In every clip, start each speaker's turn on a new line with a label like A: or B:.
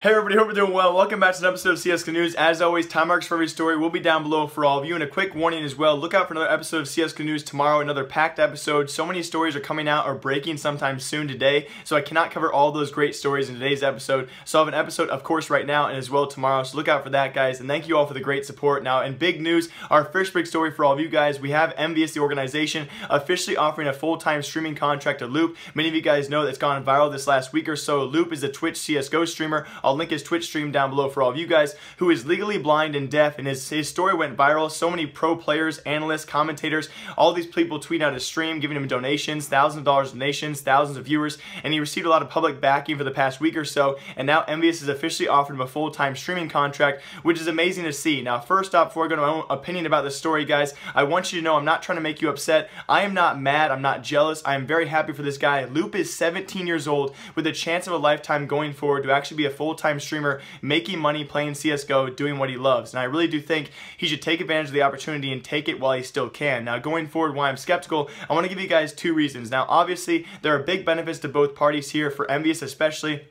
A: Hey everybody, hope you're doing well. Welcome back to an episode of CSGO News. As always, time marks for every story will be down below for all of you. And a quick warning as well, look out for another episode of CSGO News tomorrow, another packed episode. So many stories are coming out or breaking sometime soon today, so I cannot cover all those great stories in today's episode. So I have an episode, of course, right now and as well tomorrow, so look out for that, guys. And thank you all for the great support. Now, in big news, our first big story for all of you guys, we have Envyus, the organization, officially offering a full-time streaming contract to Loop. Many of you guys know that's gone viral this last week or so. Loop is a Twitch CSGO streamer. I'll link his Twitch stream down below for all of you guys, who is legally blind and deaf, and his story went viral. So many pro players, analysts, commentators, all these people tweeting out his stream, giving him donations, thousands of dollars donations, thousands of viewers, and he received a lot of public backing for the past week or so, and now Envyus has officially offered him a full-time streaming contract, which is amazing to see. Now, first off, before I go to my own opinion about this story, guys, I want you to know I'm not trying to make you upset. I am not mad. I'm not jealous. I am very happy for this guy. Loop is 17 years old with a chance of a lifetime going forward to actually be a full-time streamer, making money playing CSGO, doing what he loves. And I really do think he should take advantage of the opportunity and take it while he still can. Now, going forward, why I'm skeptical, I want to give you guys two reasons. Now, obviously, there are big benefits to both parties here, for Envyus especially.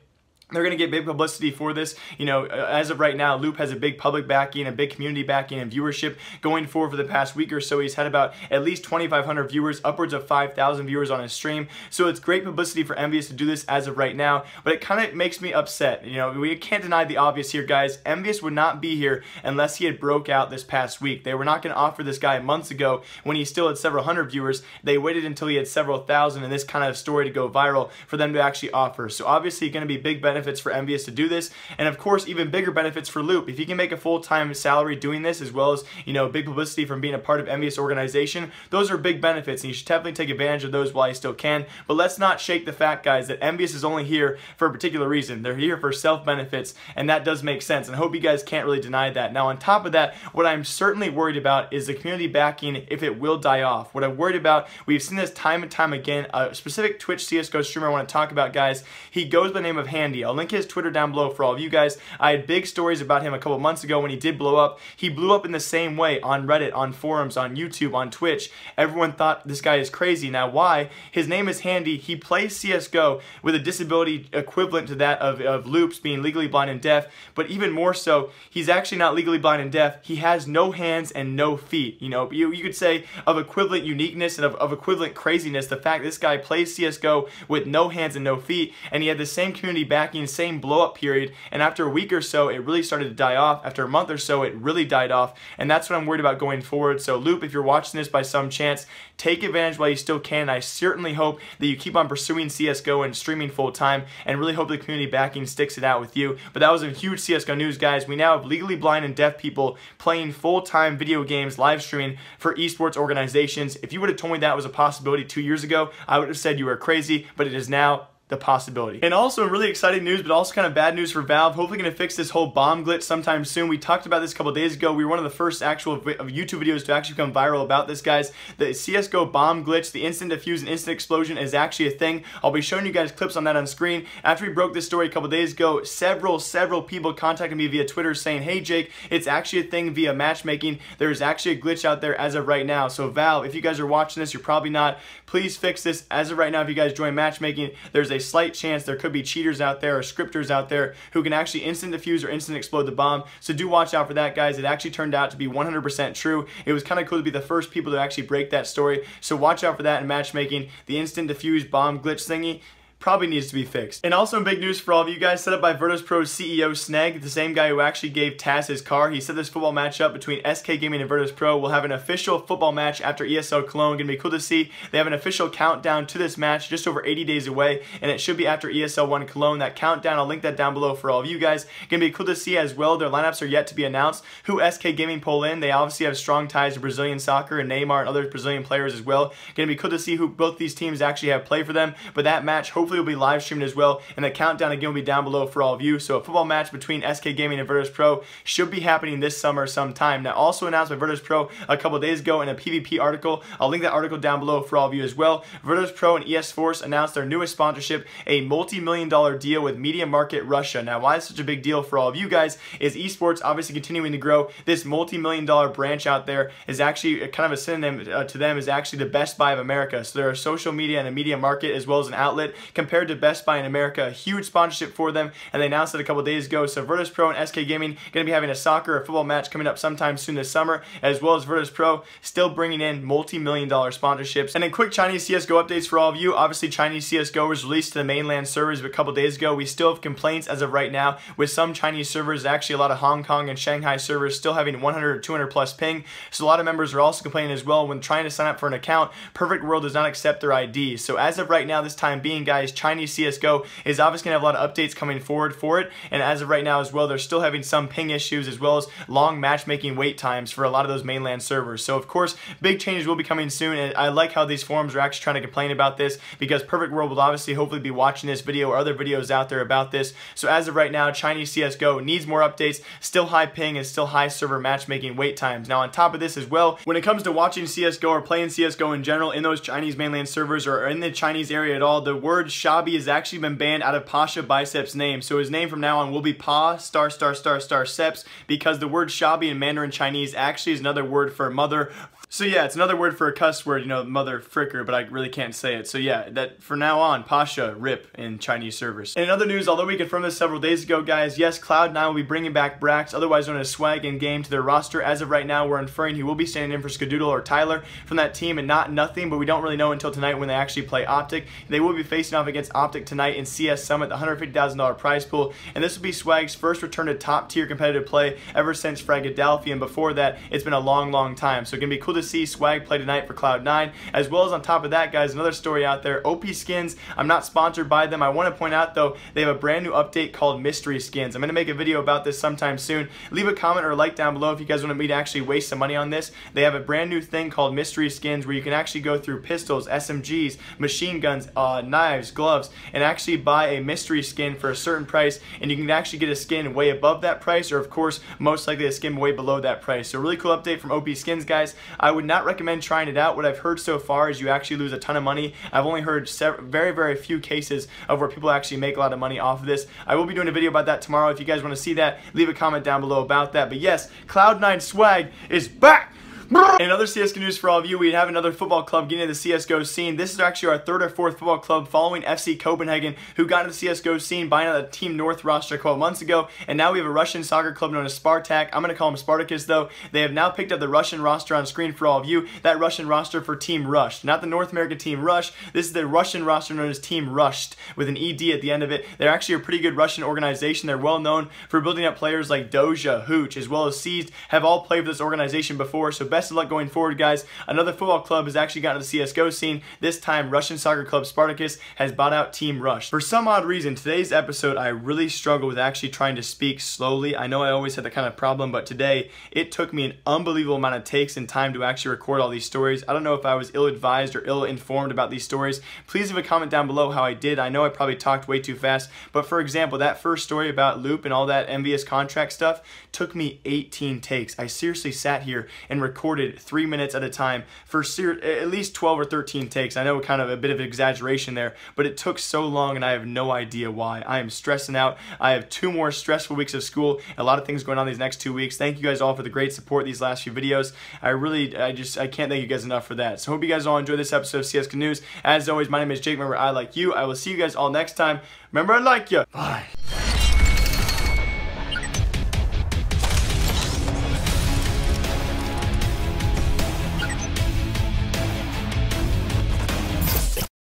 A: They're going to get big publicity for this. You know, as of right now, Loop has a big public backing, a big community backing, and viewership going forward for the past week or so. He's had about at least 2,500 viewers, upwards of 5,000 viewers on his stream. So it's great publicity for Envyus to do this as of right now, but it kind of makes me upset. You know, we can't deny the obvious here, guys. Envyus would not be here unless he had broke out this past week. They were not going to offer this guy months ago when he still had several hundred viewers. They waited until he had several thousand and this kind of story to go viral for them to actually offer. So obviously going to be big benefits for Envyus to do this, and of course even bigger benefits for Loop. If he can make a full-time salary doing this, as well as, you know, big publicity from being a part of Envyus organization, those are big benefits, and you should definitely take advantage of those while you still can. But let's not shake the fact, guys, that Envyus is only here for a particular reason. They're here for self-benefits, and that does make sense, and I hope you guys can't really deny that. Now, on top of that, what I'm certainly worried about is the community backing, if it will die off. What I'm worried about, we've seen this time and time again, a specific Twitch CSGO streamer I want to talk about, guys. He goes by the name of Handi. I'll link his Twitter down below for all of you guys. I had big stories about him a couple months ago when he did blow up. He blew up in the same way on Reddit, on forums, on YouTube, on Twitch. Everyone thought this guy is crazy. Now, why? His name is Handi. He plays CSGO with a disability equivalent to that of Loop's, being legally blind and deaf, but even more so, he's actually not legally blind and deaf. He has no hands and no feet. You know, you could say of equivalent uniqueness and of equivalent craziness, the fact this guy plays CSGO with no hands and no feet, and he had the same community backing, same blow-up period, and after a week or so, it really started to die off. After a month or so, it really died off, and that's what I'm worried about going forward. So Loop, if you're watching this by some chance, take advantage while you still can. I certainly hope that you keep on pursuing CSGO and streaming full-time, and really hope the community backing sticks it out with you. But that was a huge CSGO news, guys. We now have legally blind and deaf people playing full-time video games, live streaming for esports organizations. If you would have told me that was a possibility 2 years ago, I would have said you were crazy, but it is now the possibility. And also really exciting news, but also kind of bad news for Valve. Hopefully going to fix this whole bomb glitch sometime soon. We talked about this a couple days ago. We were one of the first actual YouTube videos to actually become viral about this, guys. The CSGO bomb glitch, the instant defuse and instant explosion, is actually a thing. I'll be showing you guys clips on that on screen. After we broke this story a couple days ago, several people contacted me via Twitter saying, hey Jake, it's actually a thing via matchmaking. There's actually a glitch out there as of right now. So Valve, if you guys are watching this, you're probably not. Please fix this. As of right now, if you guys join matchmaking, there's a slight chance there could be cheaters out there or scripters out there who can actually instant defuse or instant explode the bomb. So do watch out for that, guys. It actually turned out to be 100% true. It was kind of cool to be the first people to actually break that story. So watch out for that in matchmaking. The instant defuse bomb glitch thingy probably needs to be fixed. And also in big news for all of you guys, set up by Virtus.pro's CEO Sneg, the same guy who actually gave Taz his car. He set this football matchup between SK Gaming and Virtus.pro. We'll have an official football match after ESL Cologne. Gonna be cool to see. They have an official countdown to this match just over 80 days away, and it should be after ESL 1 Cologne. That countdown, I'll link that down below for all of you guys. Gonna be cool to see as well. Their lineups are yet to be announced. Who SK Gaming pull in. They obviously have strong ties to Brazilian soccer and Neymar and other Brazilian players as well. Gonna be cool to see who both these teams actually have play for them, but that match hopefully will be live streamed as well, and the countdown again will be down below for all of you. So a football match between SK Gaming and Virtus.pro should be happening this summer sometime. Now, also announced by Virtus.pro a couple days ago in a PvP article. I'll link that article down below for all of you as well. Virtus.pro and ES Force announced their newest sponsorship, a multi-million-dollar deal with Media Market Russia. Now, why it's such a big deal for all of you guys is esports obviously continuing to grow. This multi-million-dollar branch out there is actually kind of a synonym to them, is actually the Best Buy of America. So they're a social media and a media market as well as an outlet compared to Best Buy in America. A huge sponsorship for them, and they announced it a couple days ago. So Virtus Pro and SK Gaming going to be having a soccer or football match coming up sometime soon this summer, as well as Virtus Pro still bringing in multi-million-dollar sponsorships. And then quick Chinese CSGO updates for all of you. Obviously, Chinese CSGO was released to the mainland servers a couple days ago. We still have complaints as of right now with some Chinese servers, actually a lot of Hong Kong and Shanghai servers still having 100 or 200 plus ping. So a lot of members are also complaining as well when trying to sign up for an account. Perfect World does not accept their ID. So as of right now, this time being, guys, Chinese CSGO is obviously going to have a lot of updates coming forward for it. And as of right now as well, they're still having some ping issues as well as long matchmaking wait times for a lot of those mainland servers. So of course, big changes will be coming soon. And I like how these forums are actually trying to complain about this, because Perfect World will obviously hopefully be watching this video or other videos out there about this. So as of right now, Chinese CSGO needs more updates, still high ping and still high server matchmaking wait times. Now on top of this as well, when it comes to watching CSGO or playing CSGO in general in those Chinese mainland servers or in the Chinese area at all, the word Shabi has actually been banned out of PashaBiceps' name. So his name from now on will be Pa*****Seps, because the word Shabi in Mandarin Chinese actually is another word for mother. So yeah, it's another word for a cuss word, you know, mother fricker, but I really can't say it. So yeah, that for now on, Pasha, rip in Chinese servers. And in other news, although we confirmed this several days ago, guys, yes, Cloud9 will be bringing back Brax, otherwise known as Swag, in game to their roster. As of right now, we're inferring he will be standing in for Skadoodle or Tyler from that team, and not nothing, but we don't really know until tonight when they actually play Optic. They will be facing off against Optic tonight in CS Summit, the $150,000 prize pool, and this will be Swag's first return to top-tier competitive play ever since Fragadelphia, and before that, it's been a long, long time. So it's going to be cool to see Swag play tonight for Cloud9, as well as on top of that, guys, another story out there, OPSKINS. I'm not sponsored by them. I want to point out, though, they have a brand new update called Mystery Skins. I'm going to make a video about this sometime soon. Leave a comment or a like down below if you guys want me to actually waste some money on this. They have a brand new thing called Mystery Skins where you can actually go through pistols, SMGs, machine guns, knives, gloves, and actually buy a mystery skin for a certain price, and you can actually get a skin way above that price, or of course, most likely a skin way below that price. So really cool update from OPSKINS, guys. I would not recommend trying it out. What I've heard so far is you actually lose a ton of money. I've only heard very, very few cases of where people actually make a lot of money off of this. I will be doing a video about that tomorrow. If you guys want to see that, leave a comment down below about that. But yes, Cloud9 Swag is back! And other CSGO news for all of you, we have another football club getting into the CSGO scene. This is actually our third or fourth football club following FC Copenhagen, who got into the CSGO scene buying out the Team North roster a couple months ago. And now we have a Russian soccer club known as Spartak. I'm going to call them Spartacus, though. They have now picked up the Russian roster on screen for all of you. That Russian roster for Team Rush. Not the North American Team Rush. This is the Russian roster known as Team Rushed, with an ED at the end of it. They're actually a pretty good Russian organization. They're well known for building up players like Doja, Hooch, as well as Seized, have all played for this organization before. So best of luck going forward, guys. Another football club has actually gotten to the CSGO scene. This time, Russian soccer club Spartacus has bought out Team Rush. For some odd reason, today's episode, I really struggle with actually trying to speak slowly. I know I always had that kind of problem, but today, it took me an unbelievable amount of takes and time to actually record all these stories. I don't know if I was ill-advised or ill-informed about these stories. Please leave a comment down below how I did. I know I probably talked way too fast, but for example, that first story about Loop and all that Envyus contract stuff took me 18 takes. I seriously sat here and recorded 3 minutes at a time for at least 12 or 13 takes. I know kind of a bit of an exaggeration there, but it took so long and I have no idea why. I am stressing out. I have 2 more stressful weeks of school, a lot of things going on these next 2 weeks. Thank you guys all for the great support these last few videos. I can't thank you guys enough for that. So hope you guys all enjoy this episode of CSGO News. As always, my name is Jake. Remember, I like you. I will see you guys all next time. Remember, I like you. Bye.